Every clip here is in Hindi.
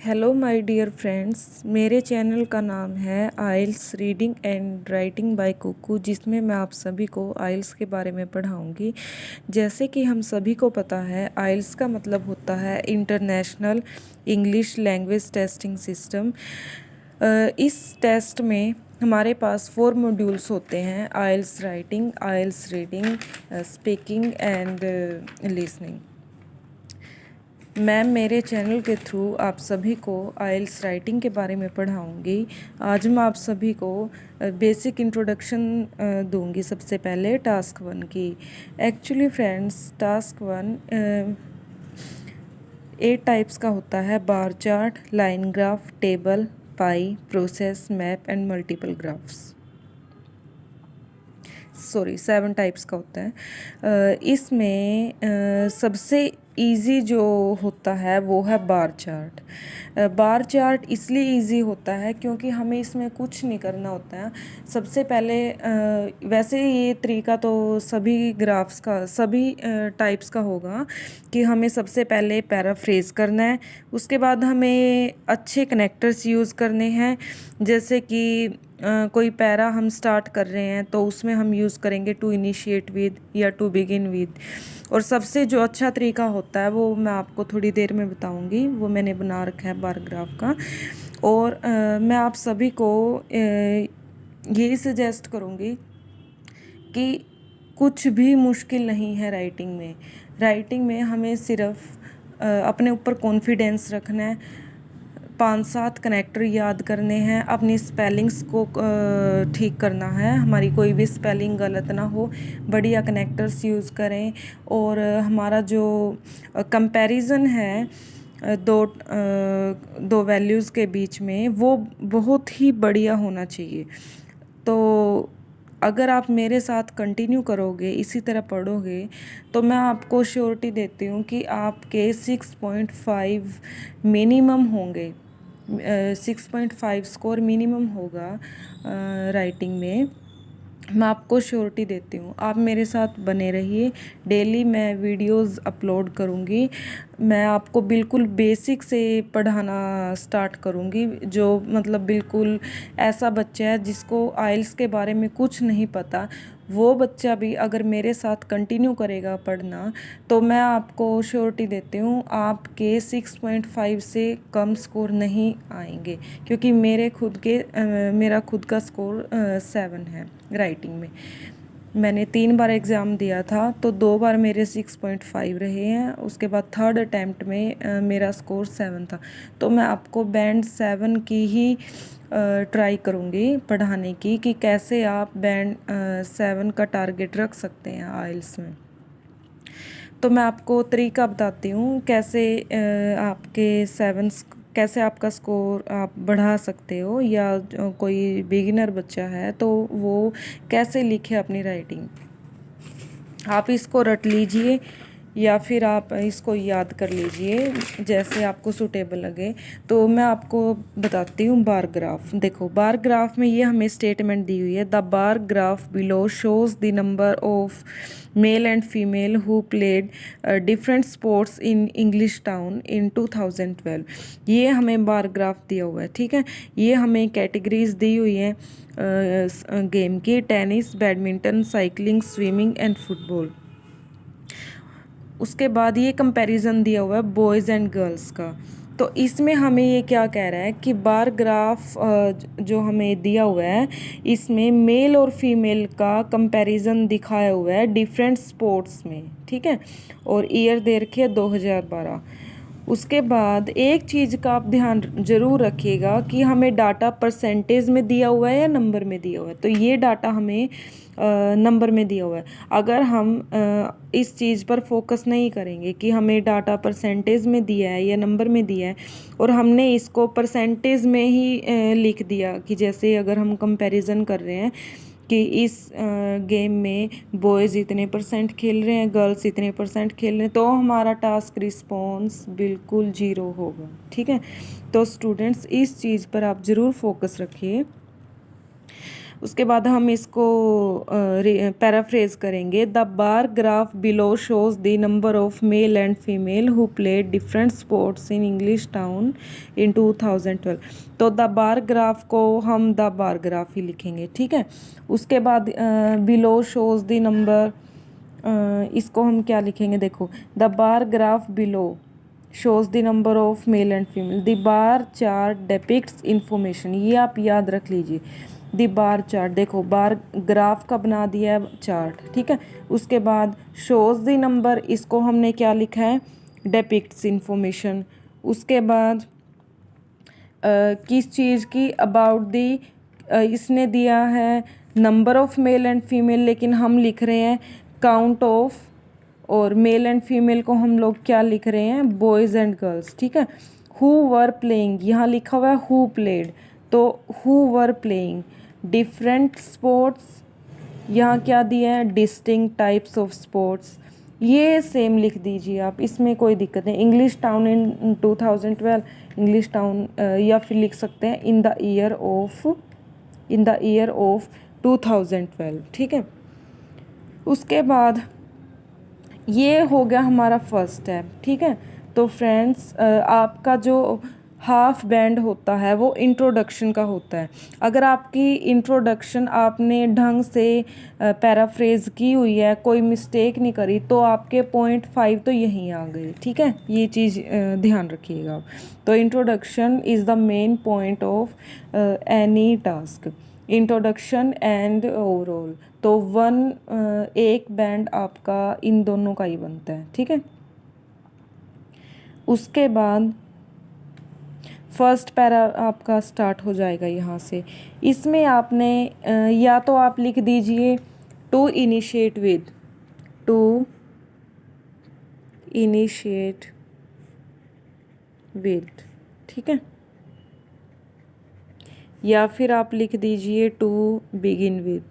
हेलो माय डियर फ्रेंड्स, मेरे चैनल का नाम है IELTS reading and writing by Kuku, जिसमें मैं आप सभी को आइल्स के बारे में पढ़ाऊंगी। जैसे कि हम सभी को पता है, आइल्स का मतलब होता है international English language testing system. इस टेस्ट में हमारे पास 4 मॉड्यूल्स होते हैं: IELTS writing, IELTS reading, speaking and listening. मैं मेरे चैनल के थ्रू आप सभी को आइल्स राइटिंग के बारे में पढ़ाऊंगी। आज मैं आप सभी को बेसिक इंट्रोडक्शन दूंगी। सबसे पहले टास्क 1 की। एक्चुअली फ्रेंड्स, टास्क 1 8 टाइप्स का होता है: bar chart, line graph, table, pi, process, map and multiple graphs. 7 types का होता है। इसमें सबसे इजी जो होता है वो है बार चार्ट। बार चार्ट इसलिए इजी होता है क्योंकि हमें इसमें कुछ नहीं करना होता है। सबसे पहले वैसे ये तरीका तो सभी ग्राफ्स का, सभी टाइप्स का होगा कि हमें सबसे पहले पैराफ्रेज करना है। उसके बाद हमें अच्छे कनेक्टर्स यूज़ करने हैं। जैसे कि कोई पैरा हम स्टार्ट कर रहे हैं तो उसमें हम यूज़ करेंगे टू इनिशिएट विद या टू बिगिन विद। और सबसे जो अच्छा तरीका होता है वो मैं आपको थोड़ी देर में बताऊंगी, वो मैंने बना रखा है बार ग्राफ का। और मैं आप सभी को यही सजेस्ट करूंगी कि कुछ भी मुश्किल नहीं है राइटिंग में। राइटिंग में हमें सिर्फ अपने ऊपर कॉन्फिडेंस रखना है, 5-7 कनेक्टर याद करने हैं, अपनी स्पेलिंग्स को ठीक करना है, हमारी कोई भी स्पेलिंग गलत ना हो, बढ़िया कनेक्टर्स यूज़ करें। और हमारा जो कंपैरिजन है दो वैल्यूज़ के बीच में, वो बहुत ही बढ़िया होना चाहिए। तो अगर आप मेरे साथ कंटिन्यू करोगे, इसी तरह पढ़ोगे, तो मैं आपको श्योरिटी देती हूँ कि आपके 6.5 मिनिमम होंगे। 6.5 स्कोर मिनिमम होगा राइटिंग में। मैं आपको श्योरिटी देती हूँ, आप मेरे साथ बने रहिए। डेली मैं वीडियोस अपलोड करूँगी। मैं आपको बिल्कुल बेसिक से पढ़ाना स्टार्ट करूँगी। जो मतलब बिल्कुल ऐसा बच्चा है जिसको आइल्स के बारे में कुछ नहीं पता, वो बच्चा भी अगर मेरे साथ कंटिन्यू करेगा पढ़ना, तो मैं आपको श्योरिटी देती हूँ आपके 6.5 से कम स्कोर नहीं आएंगे। क्योंकि मेरा खुद का स्कोर 7 है राइटिंग में। मैंने 3 बार एग्ज़ाम दिया था, तो 2 बार मेरे 6.5 रहे हैं। उसके बाद थर्ड अटैम्प्ट में मेरा स्कोर 7 था। तो मैं आपको बैंड 7 की ही ट्राई करूँगी पढ़ाने की, कि कैसे आप बैंड 7 का टारगेट रख सकते हैं आइल्स में। तो मैं आपको तरीका बताती हूँ कैसे कैसे आपका स्कोर आप बढ़ा सकते हो, या कोई बिगिनर बच्चा है तो वो कैसे लिखे अपनी राइटिंग। आप इसको रट लीजिए या फिर आप इसको याद कर लीजिए, जैसे आपको सूटेबल लगे। तो मैं आपको बताती हूँ बार ग्राफ। देखो, बार ग्राफ में ये हमें स्टेटमेंट दी हुई है: the bar graph below shows the number of male and female who played different sports in English town in 2012। ये हमें बार ग्राफ दिया हुआ है, ठीक है। ये हमें कैटेगरीज दी हुई हैं गेम की: tennis, badminton, cycling, swimming and football. उसके बाद ये कंपैरिजन दिया हुआ है बॉयज़ एंड गर्ल्स का। तो इसमें हमें ये क्या कह रहा है कि बार ग्राफ जो हमें दिया हुआ है, इसमें मेल और फीमेल का कंपैरिजन दिखाया हुआ है डिफरेंट स्पोर्ट्स में, ठीक है। और ईयर दे रखी है 2012। उसके बाद एक चीज़ का आप ध्यान ज़रूर रखिएगा कि हमें डाटा परसेंटेज में दिया हुआ है या नंबर में दिया हुआ है। तो ये डाटा हमें नंबर में दिया हुआ है। अगर हम इस चीज़ पर फोकस नहीं करेंगे कि हमें डाटा परसेंटेज में दिया है या नंबर में दिया है, और हमने इसको परसेंटेज में ही लिख दिया, कि जैसे अगर हम कंपैरिजन कर रहे हैं कि इस गेम में बॉयज़ इतने परसेंट खेल रहे हैं, गर्ल्स इतने परसेंट खेल रहे हैं, तो हमारा टास्क रिस्पॉन्स बिल्कुल 0 होगा, ठीक है। तो स्टूडेंट्स, इस चीज़ पर आप ज़रूर फोकस रखिए। उसके बाद हम इसको पैराफ्रेज करेंगे। The bar graph below shows the number of male and female who played different sports in English town in 2012। तो द बार ग्राफ को हम द बार ग्राफ ही लिखेंगे, ठीक है। उसके बाद बिलो शोज द नंबर, इसको हम क्या लिखेंगे, देखो the bar graph below shows the number of male and female. The bar chart depicts information, ये आप याद रख लीजिए। द बार चार्ट, देखो बार ग्राफ का बना दिया है चार्ट, ठीक है। उसके बाद शोज द नंबर, इसको हमने क्या लिखा है, डेपिक्ट्स इंफॉर्मेशन। उसके बाद किस चीज़ की, अबाउट दी, इसने दिया है number of male and female, लेकिन हम लिख रहे हैं काउंट ऑफ, और मेल एंड फीमेल को हम लोग क्या लिख रहे हैं, बॉयज़ एंड गर्ल्स, ठीक है। हु वर प्लेइंग, यहाँ लिखा हुआ है हु प्लेड, तो who were playing different sports, यहाँ क्या दिया है, डिस्टिंक्ट टाइप्स ऑफ स्पोर्ट्स, ये सेम लिख दीजिए आप, इसमें कोई दिक्कत नहीं। English town in 2012, English town, या फिर लिख सकते हैं इन द ईयर ऑफ 2012, ठीक है। उसके बाद ये हो गया हमारा फर्स्ट स्टेप, ठीक है। तो फ्रेंड्स, आपका जो हाफ बैंड होता है वो इंट्रोडक्शन का होता है। अगर आपकी इंट्रोडक्शन आपने ढंग से पैराफ्रेज की हुई है, कोई मिस्टेक नहीं करी, तो आपके 0.5 तो यहीं आ गए, ठीक है। ये चीज़ ध्यान रखिएगा। तो introduction is the main point of any task, introduction and overall. तो एक बैंड आपका इन दोनों का ही बनता है, ठीक है। उसके बाद फर्स्ट पैरा आपका स्टार्ट हो जाएगा यहाँ से। इसमें आपने या तो आप लिख दीजिए टू इनिशिएट विद, ठीक है, या फिर आप लिख दीजिए टू बिगिन विद।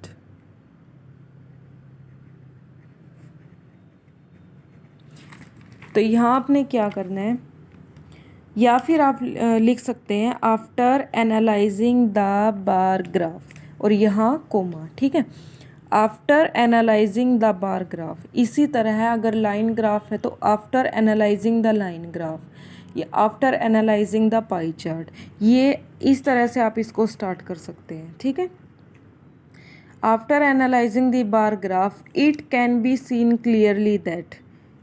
तो यहाँ आपने क्या करना है, या फिर आप लिख सकते हैं after analysing the bar graph, और यहाँ कोमा, ठीक है। After analysing the bar graph, इसी तरह है अगर लाइन ग्राफ है तो after analysing the line graph, या after analysing the pie chart, ये इस तरह से आप इसको स्टार्ट कर सकते हैं, ठीक है। After analysing the bar graph it can be seen clearly that,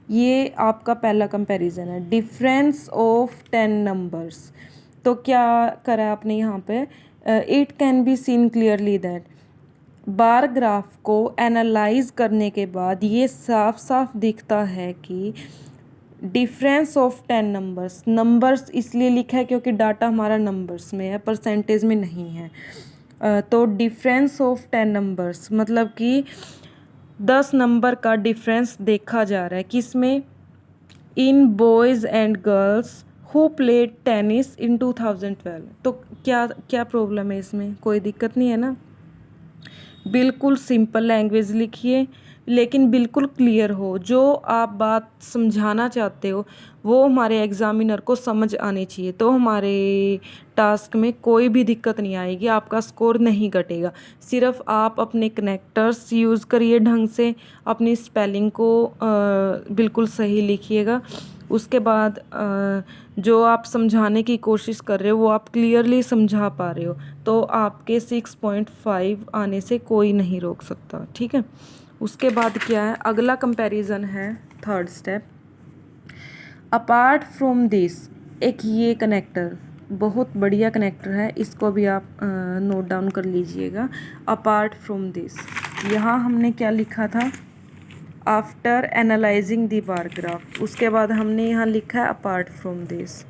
ये आपका पहला कंपैरिजन है, डिफरेंस ऑफ 10 नंबर्स। तो क्या करा आपने यहाँ पे, it can be seen clearly that, bar graph को एनालाइज करने के बाद ये साफ साफ दिखता है कि डिफरेंस ऑफ 10 नंबर्स इसलिए लिखा है क्योंकि डाटा हमारा नंबर्स में है, परसेंटेज में नहीं है। तो डिफरेंस ऑफ 10 नंबर्स मतलब कि 10 नंबर का डिफरेंस देखा जा रहा है, किस में, in boys and girls who played tennis in 2012। तो क्या प्रॉब्लम है इसमें, कोई दिक्कत नहीं है ना। बिल्कुल सिंपल लैंग्वेज लिखिए, लेकिन बिल्कुल क्लियर हो, जो आप बात समझाना चाहते हो वो हमारे एग्ज़ामिनर को समझ आनी चाहिए, तो हमारे टास्क में कोई भी दिक्कत नहीं आएगी, आपका स्कोर नहीं घटेगा। सिर्फ आप अपने कनेक्टर्स यूज़ करिए ढंग से, अपनी स्पेलिंग को बिल्कुल सही लिखिएगा। उसके बाद जो आप समझाने की कोशिश कर रहे हो वो आप क्लियरली समझा पा रहे हो, तो आपके 6.5 आने से कोई नहीं रोक सकता, ठीक है। उसके बाद क्या है, अगला कंपैरिजन है, third step. Apart from this, एक ये कनेक्टर बहुत बढ़िया कनेक्टर है, इसको भी आप नोट डाउन कर लीजिएगा। अपार्ट फ्रॉम दिस, यहाँ हमने क्या लिखा था, after analysing the bar graph, उसके बाद हमने यहाँ लिखा है apart from this.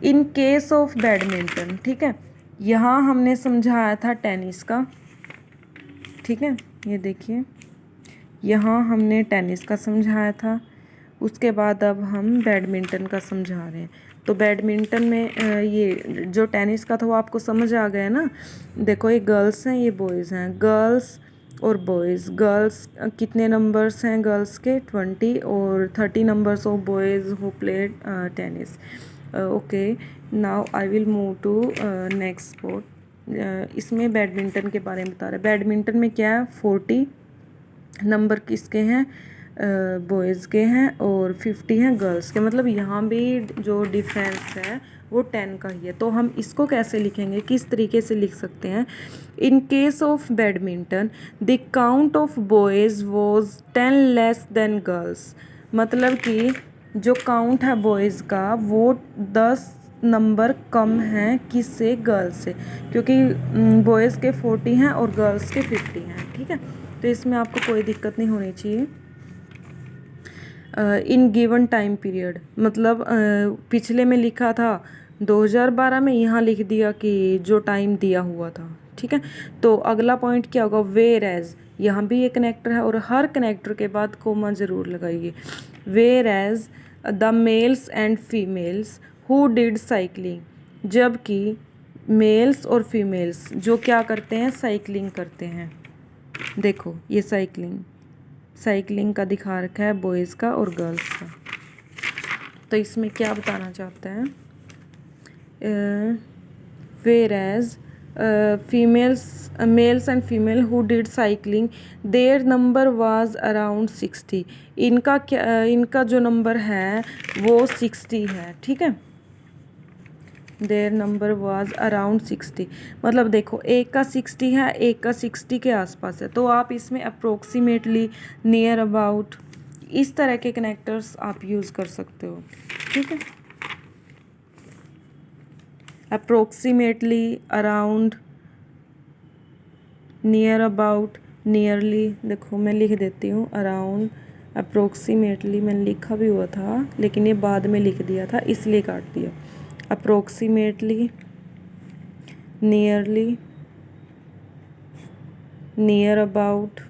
In case of badminton, ठीक है, यहाँ हमने समझाया था टेनिस का, ठीक है, ये देखिए यहाँ हमने टेनिस का समझाया था। उसके बाद अब हम बैडमिंटन का समझा रहे हैं। तो बैडमिंटन में ये जो टेनिस का था वो आपको समझ आ गया ना। देखो ये गर्ल्स हैं, ये बॉयज़ हैं, गर्ल्स और बॉयज़। गर्ल्स कितने नंबर्स हैं गर्ल्स के, 20, और 30 numbers of boys who played tennis. Okay, now I will move to इसमें बैडमिंटन के बारे में बता रहा है। बैडमिंटन में क्या है, 40 नंबर किसके हैं, बॉयज़ के हैं और 50 हैं गर्ल्स के। मतलब यहाँ भी जो डिफरेंस है वो 10 का ही है। तो हम इसको कैसे लिखेंगे, किस तरीके से लिख सकते हैं, in case of badminton the count of boys was 10 less than girls. मतलब कि जो काउंट है बॉयज़ का वो 10 नंबर कम है किससे, गर्ल्स से, क्योंकि बॉयज़ के 40 हैं और गर्ल्स के 50 हैं। ठीक है, तो इसमें आपको कोई दिक्कत नहीं होनी चाहिए। इन गिवन टाइम पीरियड, मतलब पिछले में लिखा था 2012 में, यहाँ लिख दिया कि जो टाइम दिया हुआ था। ठीक है, तो अगला पॉइंट क्या होगा, वेयर एज, यहाँ भी ये कनेक्टर है और हर कनेक्टर के बाद कोमा ज़रूर लगाइए। Whereas the males and females who did cycling, जबकि मेल्स और फीमेल्स जो क्या करते हैं, साइकिलिंग करते हैं। देखो ये साइकिलिंग का दिखा रखा है, बॉयज़ का और गर्ल्स का। तो इसमें क्या बताना चाहता है, whereas males and female who did cycling their number was around 60। इनका जो नंबर है वो 60 है। ठीक है, देयर नंबर वाज अराउंड 60, मतलब देखो एक का 60 है, एक का 60 के आसपास है। तो आप इसमें अप्रोक्सीमेटली, नियर अबाउट, इस तरह के कनेक्टर्स आप यूज़ कर सकते हो। ठीक है, approximately, around, near about, nearly. देखो मैं लिख देती हूँ, अराउंड, अप्रोक्सीमेटली मैंने लिखा भी हुआ था लेकिन ये बाद में लिख दिया था इसलिए काट दिया। Approximately, nearly, near about.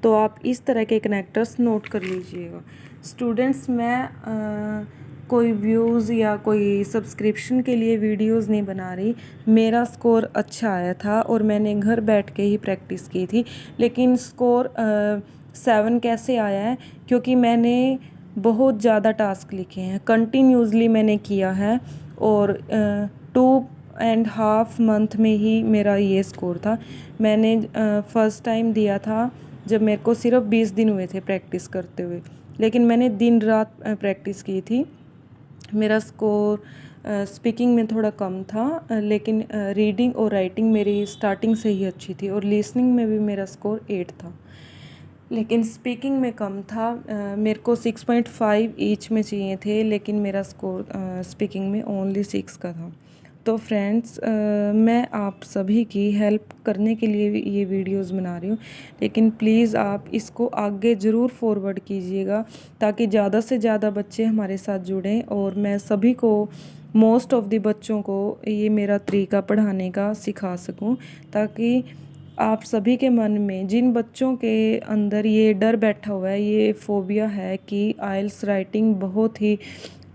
तो आप इस तरह के कनेक्टर्स नोट कर लीजिएगा। स्टूडेंट्स, मैं कोई व्यूज़ या कोई सब्सक्रिप्शन के लिए वीडियोस नहीं बना रही। मेरा स्कोर अच्छा आया था और मैंने घर बैठ के ही प्रैक्टिस की थी। लेकिन स्कोर 7 कैसे आया है, क्योंकि मैंने बहुत ज़्यादा टास्क लिखे हैं, कंटिन्यूसली मैंने किया है और 2.5 मंथ में ही मेरा ये स्कोर था। मैंने फ़र्स्ट टाइम दिया था जब मेरे को सिर्फ 20 दिन हुए थे प्रैक्टिस करते हुए, लेकिन मैंने दिन रात प्रैक्टिस की थी। मेरा स्कोर स्पीकिंग में थोड़ा कम था, लेकिन रीडिंग और राइटिंग मेरी स्टार्टिंग से ही अच्छी थी और लिसनिंग में भी मेरा स्कोर 8 था, लेकिन स्पीकिंग में कम था। मेरे को 6.5 ईच में चाहिए थे, लेकिन मेरा स्कोर स्पीकिंग में ओनली 6 का था। तो फ्रेंड्स, मैं आप सभी की हेल्प करने के लिए ये वीडियोस बना रही हूँ, लेकिन प्लीज़ आप इसको आगे ज़रूर फॉरवर्ड कीजिएगा ताकि ज़्यादा से ज़्यादा बच्चे हमारे साथ जुड़ें और मैं सभी को, मोस्ट ऑफ़ द बच्चों को ये मेरा तरीका पढ़ाने का सिखा सकूँ, ताकि आप सभी के मन में, जिन बच्चों के अंदर ये डर बैठा हुआ है, ये फोबिया है कि आइल्स राइटिंग बहुत ही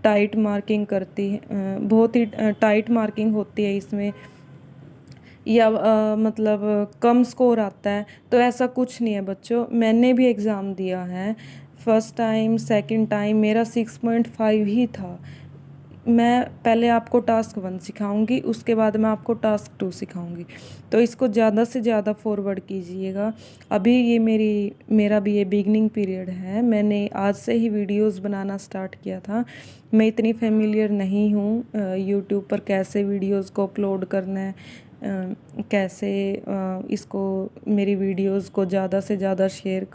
टाइट मार्किंग करती है, बहुत ही टाइट मार्किंग होती है इसमें, या मतलब कम स्कोर आता है, तो ऐसा कुछ नहीं है बच्चों। मैंने भी एग्ज़ाम दिया है, फर्स्ट टाइम सेकंड टाइम मेरा 6.5 ही था। मैं पहले आपको टास्क 1 सिखाऊंगी, उसके बाद मैं आपको टास्क 2 सिखाऊंगी, तो इसको ज़्यादा से ज़्यादा फॉरवर्ड कीजिएगा। अभी ये मेरा भी ये बिगनिंग पीरियड है, मैंने आज से ही वीडियोस बनाना स्टार्ट किया था। मैं इतनी फेमिलियर नहीं हूँ यूट्यूब पर कैसे वीडियोस को अपलोड करना है, कैसे इसको, मेरी वीडियोस को ज़्यादा से ज़्यादा शेयर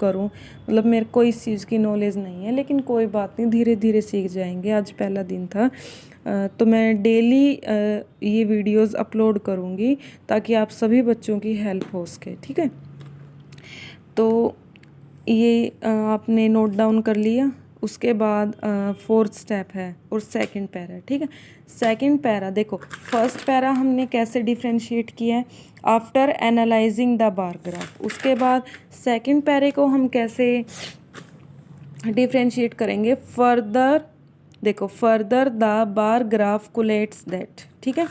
करूं, मतलब मेरे को इस चीज़ की नॉलेज नहीं है, लेकिन कोई बात नहीं, धीरे धीरे सीख जाएंगे। आज पहला दिन था, तो मैं डेली ये वीडियोस अपलोड करूंगी ताकि आप सभी बच्चों की हेल्प हो सके। ठीक है, तो ये आपने नोट डाउन कर लिया। उसके बाद 4th स्टेप है और सेकंड पैरा। ठीक है, सेकंड पैरा देखो, फर्स्ट पैरा हमने कैसे डिफ्रेंशिएट किया है, after analysing the bar graph. उसके बाद सेकंड पैरे को हम कैसे डिफ्रेंशिएट करेंगे, फर्दर देखो, further the bar graph collates that. ठीक है,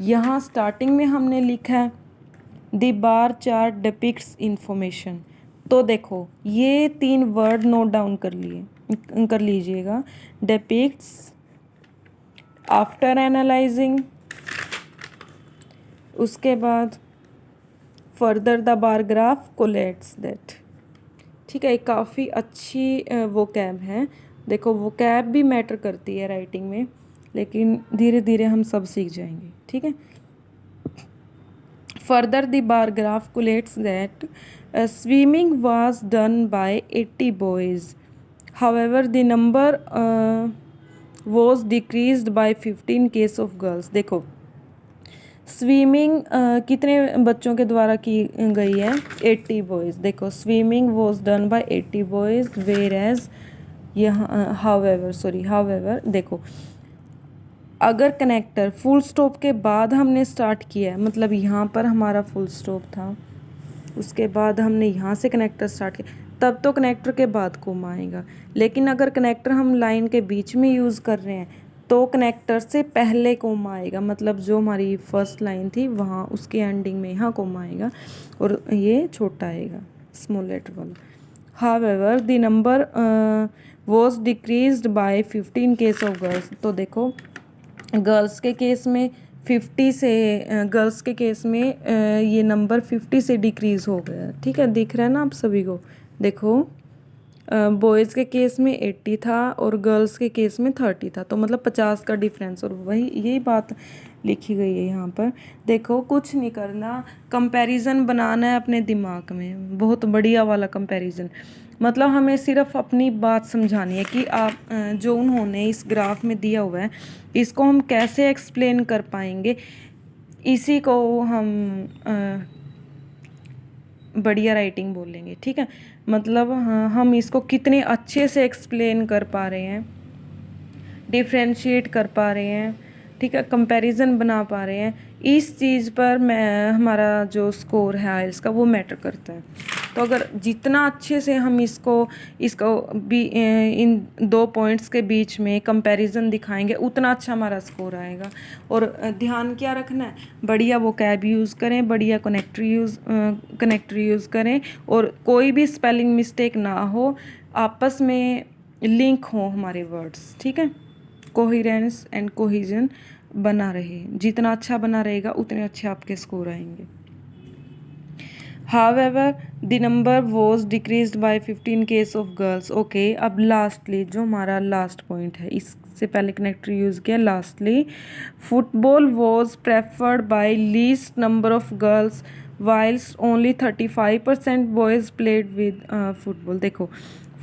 यहाँ स्टार्टिंग में हमने लिखा है the bar chart depicts information. तो देखो ये 3 वर्ड नोट डाउन कर लीजिएगा, डिपिक्ट्स, आफ्टर एनालाइजिंग उसके बाद further the bar graph collates that. ठीक है, काफ़ी अच्छी वो कैब है। देखो वो कैब भी मैटर करती है राइटिंग में, लेकिन धीरे धीरे हम सब सीख जाएंगे। ठीक है, further the bar graph collates that swimming was done by 80 boys, however the number was decreased by 15 cases of girls. देखो स्विमिंग कितने बच्चों के द्वारा की गई है, 80 बॉयज़। देखो swimming was done by 80 boys whereas एज यहाँ हाउएवर देखो अगर कनेक्टर फुल स्टॉप के बाद हमने स्टार्ट किया है, मतलब यहाँ पर हमारा फुल स्टॉप था, उसके बाद हमने यहाँ से कनेक्टर स्टार्ट किया, तब तो कनेक्टर के बाद कोमा आएगा। लेकिन अगर कनेक्टर हम लाइन के बीच में यूज़ कर रहे हैं तो कनेक्टर से पहले कोमा आएगा, मतलब जो हमारी फर्स्ट लाइन थी वहाँ उसके एंडिंग में यहाँ कोमा आएगा और ये छोटा आएगा स्मॉल लेटर वाला। However the number was decreased by 15 cases of girls. तो देखो गर्ल्स के केस में 50 से गर्ल्स के केस में ये नंबर 50 से डिक्रीज़ हो गया। ठीक है, दिख रहा है ना आप सभी को। देखो बॉयज़ के केस में 80 था और गर्ल्स के केस में 30 था, तो मतलब 50 का डिफरेंस। और वही यही बात लिखी गई है यहाँ पर। देखो कुछ नहीं करना, कंपैरिजन बनाना है अपने दिमाग में, बहुत बढ़िया वाला कंपैरिजन। मतलब हमें सिर्फ अपनी बात समझानी है कि आप जो उन्होंने इस ग्राफ में दिया हुआ है इसको हम कैसे एक्सप्लेन कर पाएंगे, इसी को हम बढ़िया राइटिंग बोलेंगे। ठीक है, मतलब हाँ, हम इसको कितने अच्छे से एक्सप्लेन कर पा रहे हैं, डिफ्रेंशिएट कर पा रहे हैं, ठीक है, कंपैरिजन बना पा रहे हैं, इस चीज़ पर मैं हमारा जो स्कोर है आइल्स का वो मैटर करता है। तो अगर जितना अच्छे से हम इसको भी इन दो पॉइंट्स के बीच में कंपैरिजन दिखाएंगे उतना अच्छा हमारा स्कोर आएगा। और ध्यान क्या रखना है, बढ़िया वो कैब यूज़ करें, बढ़िया कनेक्टर यूज़ करें और कोई भी स्पेलिंग मिस्टेक ना हो, आपस में लिंक हो हमारे वर्ड्स। ठीक है, कोहिरेंस एंड कोहिजन बना रहे, जितना अच्छा बना रहेगा उतने अच्छे आपके स्कोर आएंगे। However, the number was decreased by 15 case of girls. Okay, अब लास्टली जो हमारा लास्ट पॉइंट है, इससे पहले कनेक्टर यूज़ किया। Lastly football was preferred by least number of girls whiles only 35% boys played with football. देखो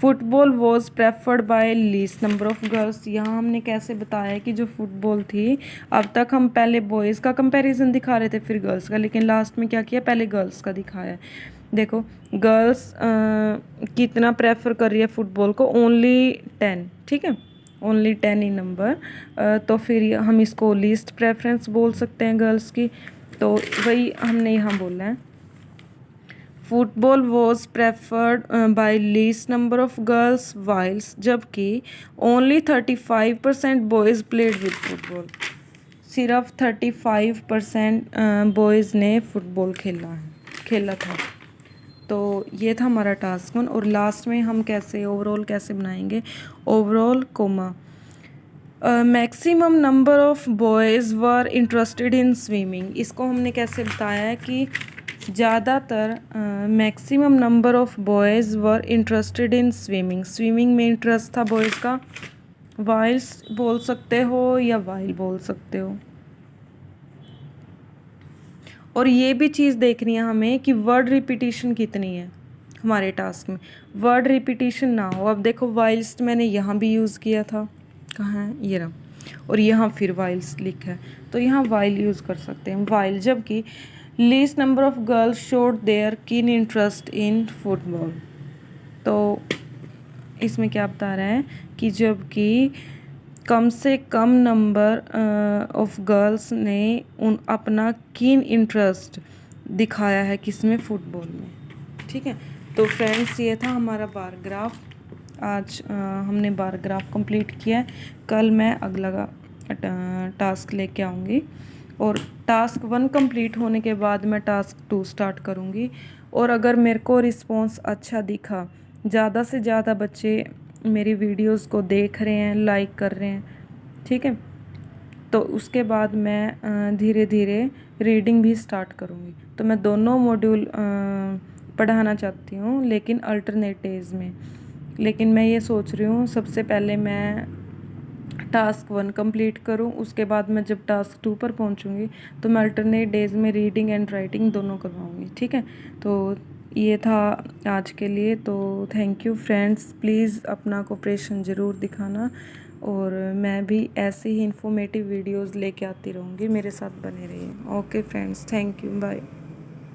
football was preferred by least number of girls, यहाँ हमने कैसे बताया कि जो फुटबॉल थी, अब तक हम पहले बॉयज़ का कंपैरिजन दिखा रहे थे फिर गर्ल्स का, लेकिन लास्ट में क्या किया, पहले गर्ल्स का दिखाया। देखो गर्ल्स कितना प्रेफर कर रही है फुटबॉल को, ओनली 10। ठीक है, ओनली 10 ही नंबर, तो फिर हम इसको लीस्ट प्रेफरेंस बोल सकते हैं गर्ल्स की। तो वही हमने यहाँ बोला है, football was preferred by least number of girls whiles, जबकि only 35% boys played with football. सिर्फ 35% बॉयज़ ने फुटबॉल खेला था। तो ये था हमारा टास्क 1। और लास्ट में हम कैसे ओवरऑल कैसे बनाएंगे, overall comma maximum number of boys were interested in swimming. इसको हमने कैसे बताया है कि ज़्यादातर maximum number of boys were interested in swimming में इंटरेस्ट था बॉयज़ का। वाइल्स बोल सकते हो या वाइल बोल सकते हो। और ये भी चीज़ देखनी है हमें कि वर्ड रिपीटिशन कितनी है हमारे टास्क में, वर्ड रिपीटिशन ना हो। अब देखो वाइल्स मैंने यहाँ भी यूज़ किया था, कहाँ है ये रहा, और यहाँ फिर वाइल्स लिखा है, तो यहाँ वाइल यूज़ कर सकते हैं वाइल। जबकि least number of girls showed their keen interest in football, तो इसमें क्या बता रहा है कि जबकि कम से कम नंबर ऑफ गर्ल्स ने अपना कीन इंटरेस्ट दिखाया है किसमें, फुटबॉल में। ठीक है, तो फ्रेंड्स ये था हमारा बार ग्राफ। आज हमने बार ग्राफ कंप्लीट किया है। कल मैं अगला टास्क लेके आऊँगी और टास्क 1 कंप्लीट होने के बाद मैं टास्क 2 स्टार्ट करूँगी। और अगर मेरे को रिस्पॉन्स अच्छा दिखा, ज़्यादा से ज़्यादा बच्चे मेरी वीडियोस को देख रहे हैं, लाइक कर रहे हैं, ठीक है, तो उसके बाद मैं धीरे धीरे रीडिंग भी स्टार्ट करूँगी। तो मैं दोनों मॉड्यूल पढ़ाना चाहती हूँ, लेकिन अल्टरनेट डेज में। लेकिन मैं ये सोच रही हूँ सबसे पहले मैं टास्क 1 कंप्लीट करूँ, उसके बाद मैं जब टास्क 2 पर पहुँचूँगी तो मैं अल्टरनेट डेज में रीडिंग एंड राइटिंग दोनों करवाऊँगी। ठीक है, तो ये था आज के लिए। तो थैंक यू फ्रेंड्स, प्लीज़ अपना कोऑपरेशन ज़रूर दिखाना, और मैं भी ऐसे ही इंफॉर्मेटिव वीडियोस लेके आती रहूँगी, मेरे साथ बने रहिए। Okay friends, thank you, bye.